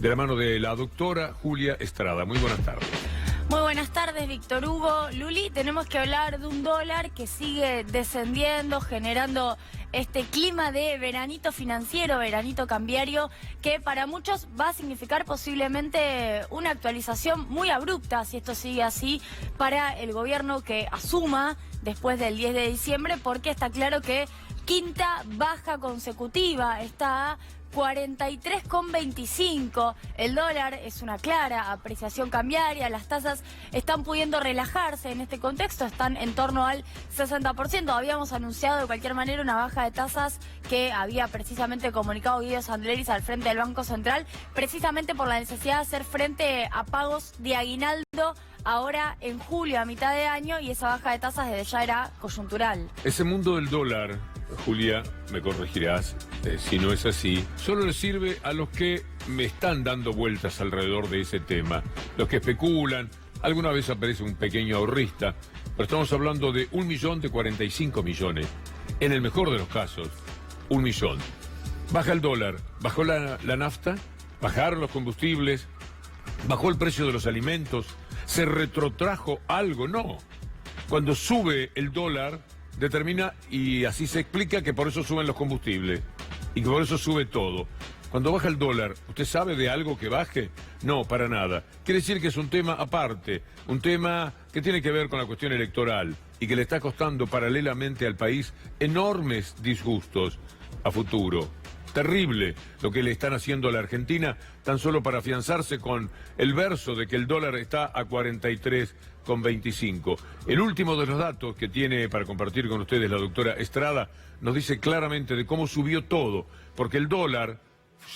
de la mano de la doctora Julia Estrada. Muy buenas tardes. Muy buenas tardes, Víctor Hugo. Luli, tenemos que hablar de un dólar que sigue descendiendo, generando este clima de veranito financiero, veranito cambiario, que para muchos va a significar posiblemente una actualización muy abrupta, si esto sigue así, para el gobierno que asuma después del 10 de diciembre, porque está claro que quinta baja consecutiva, está a 43,25. El dólar es una clara apreciación cambiaria, las tasas están pudiendo relajarse en este contexto, están en torno al 60%. Habíamos anunciado de cualquier manera una baja de tasas que había precisamente comunicado Guido Sandleris al frente del Banco Central, precisamente por la necesidad de hacer frente a pagos de aguinaldo ahora en julio, a mitad de año, y esa baja de tasas desde ya era coyuntural. Ese mundo del dólar, Julia, me corregirás si no es así, solo le sirve a los que me están dando vueltas alrededor de ese tema, los que especulan. Alguna vez aparece un pequeño ahorrista, pero estamos hablando de 1.045 millones, en el mejor de los casos, 1 millón. Baja el dólar, bajó la nafta, bajaron los combustibles, bajó el precio de los alimentos, se retrotrajo algo, no. Cuando sube el dólar, determina, y así se explica, que por eso suben los combustibles y que por eso sube todo. Cuando baja el dólar, ¿usted sabe de algo que baje? No, para nada. Quiere decir que es un tema aparte, un tema que tiene que ver con la cuestión electoral y que le está costando paralelamente al país enormes disgustos a futuro. Terrible lo que le están haciendo a la Argentina, tan solo para afianzarse con el verso de que el dólar está a 43,25. El último de los datos que tiene para compartir con ustedes la doctora Estrada nos dice claramente de cómo subió todo, porque el dólar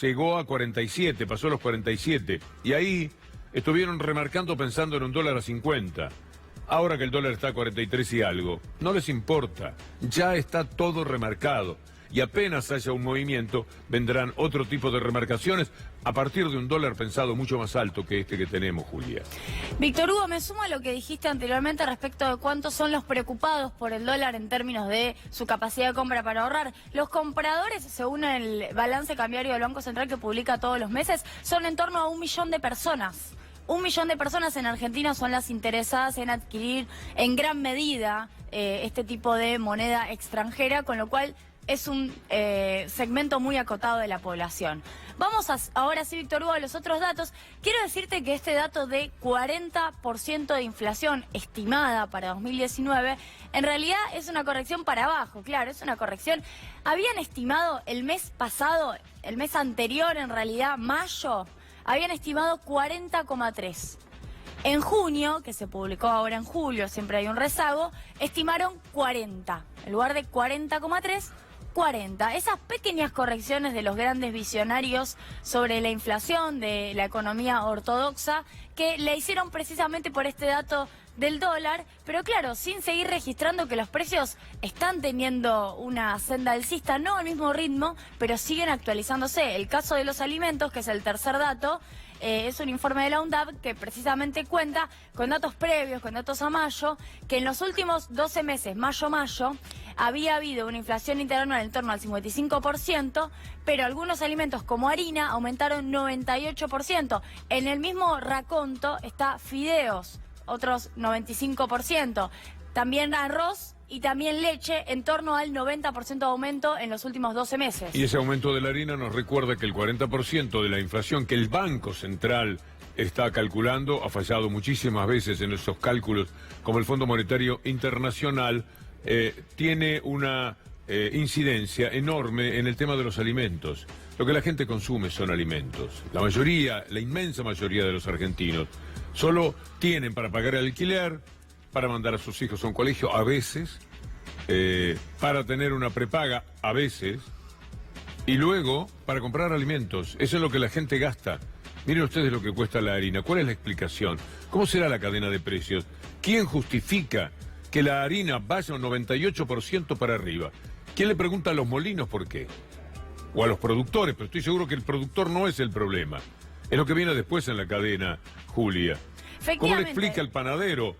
llegó a 47, pasó a los 47, y ahí estuvieron remarcando pensando en un dólar a 50. Ahora que el dólar está a 43 y algo, no les importa, ya está todo remarcado. Y apenas haya un movimiento, vendrán otro tipo de remarcaciones a partir de un dólar pensado mucho más alto que este que tenemos, Julia. Víctor Hugo, me sumo a lo que dijiste anteriormente respecto de cuántos son los preocupados por el dólar en términos de su capacidad de compra para ahorrar. Los compradores, según el balance cambiario del Banco Central que publica todos los meses, son en torno a 1 millón de personas. 1 millón de personas en Argentina son las interesadas en adquirir en gran medida este tipo de moneda extranjera, con lo cual es un segmento muy acotado de la población. Vamos ahora sí, Víctor Hugo, a los otros datos. Quiero decirte que este dato de 40% de inflación estimada para 2019, en realidad es una corrección para abajo, claro, es una corrección. Habían estimado el mes pasado, el mes anterior en realidad, mayo, habían estimado 40,3. En junio, que se publicó ahora en julio, siempre hay un rezago, estimaron 40. En lugar de 40,3, 40. Esas pequeñas correcciones de los grandes visionarios sobre la inflación de la economía ortodoxa, que le hicieron precisamente por este dato del dólar, pero claro, sin seguir registrando que los precios están teniendo una senda alcista, no al mismo ritmo, pero siguen actualizándose. El caso de los alimentos, que es el tercer dato, es un informe de la UNDAP que precisamente cuenta con datos previos, con datos a mayo, que en los últimos 12 meses, mayo-mayo, había habido una inflación interanual en torno al 55%, pero algunos alimentos como harina aumentaron 98%. En el mismo raconto está fideos, otros 95%. También arroz y también leche, en torno al 90% de aumento en los últimos 12 meses. Y ese aumento de la harina nos recuerda que el 40% de la inflación que el Banco Central está calculando ha fallado muchísimas veces en esos cálculos, como el Fondo Monetario Internacional tiene una incidencia enorme en el tema de los alimentos. Lo que la gente consume son alimentos. La mayoría, la inmensa mayoría de los argentinos solo tienen para pagar el alquiler, para mandar a sus hijos a un colegio, a veces, para tener una prepaga, a veces, y luego para comprar alimentos. Eso es lo que la gente gasta. Miren ustedes lo que cuesta la harina. ¿Cuál es la explicación? ¿Cómo será la cadena de precios? ¿Quién justifica que la harina vaya un 98% para arriba? ¿Quién le pregunta a los molinos por qué? O a los productores, pero estoy seguro que el productor no es el problema. Es lo que viene después en la cadena, Julia. ¿Cómo le explica el panadero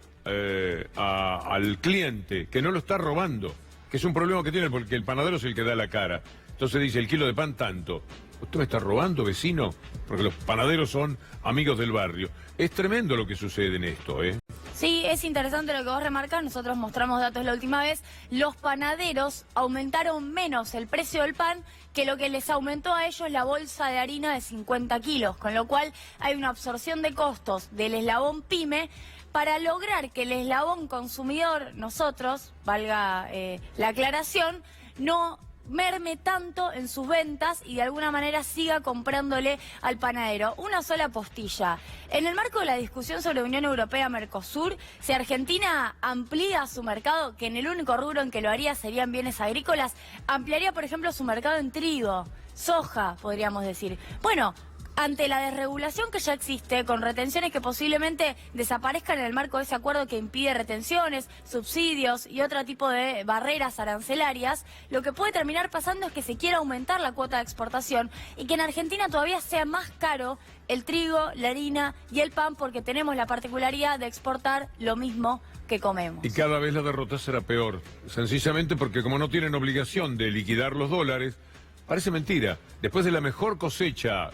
al cliente que no lo está robando? Que es un problema que tiene porque el panadero es el que da la cara. Entonces dice, el kilo de pan tanto. ¿Usted me está robando, vecino? Porque los panaderos son amigos del barrio. Es tremendo lo que sucede en esto, ¿eh? Sí, es interesante lo que vos remarcas, nosotros mostramos datos la última vez, los panaderos aumentaron menos el precio del pan que lo que les aumentó a ellos la bolsa de harina de 50 kilos, con lo cual hay una absorción de costos del eslabón pyme para lograr que el eslabón consumidor, nosotros, valga la aclaración, no merme tanto en sus ventas y de alguna manera siga comprándole al panadero. Una sola postilla. En el marco de la discusión sobre Unión Europea-Mercosur, si Argentina amplía su mercado, que en el único rubro en que lo haría serían bienes agrícolas, ampliaría, por ejemplo, su mercado en trigo, soja, podríamos decir. Bueno, ante la desregulación que ya existe, con retenciones que posiblemente desaparezcan en el marco de ese acuerdo que impide retenciones, subsidios y otro tipo de barreras arancelarias, lo que puede terminar pasando es que se quiera aumentar la cuota de exportación y que en Argentina todavía sea más caro el trigo, la harina y el pan, porque tenemos la particularidad de exportar lo mismo que comemos. Y cada vez la derrota será peor, sencillamente porque como no tienen obligación de liquidar los dólares, parece mentira, después de la mejor cosecha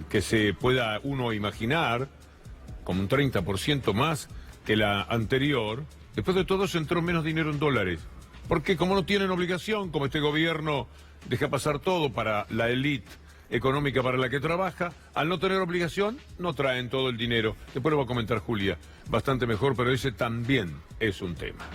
que se pueda uno imaginar, como un 30% más que la anterior, después de todo se entró menos dinero en dólares. Porque como no tienen obligación, como este gobierno deja pasar todo para la élite económica para la que trabaja, al no tener obligación, no traen todo el dinero. Después lo va a comentar Julia, bastante mejor, pero ese también es un tema.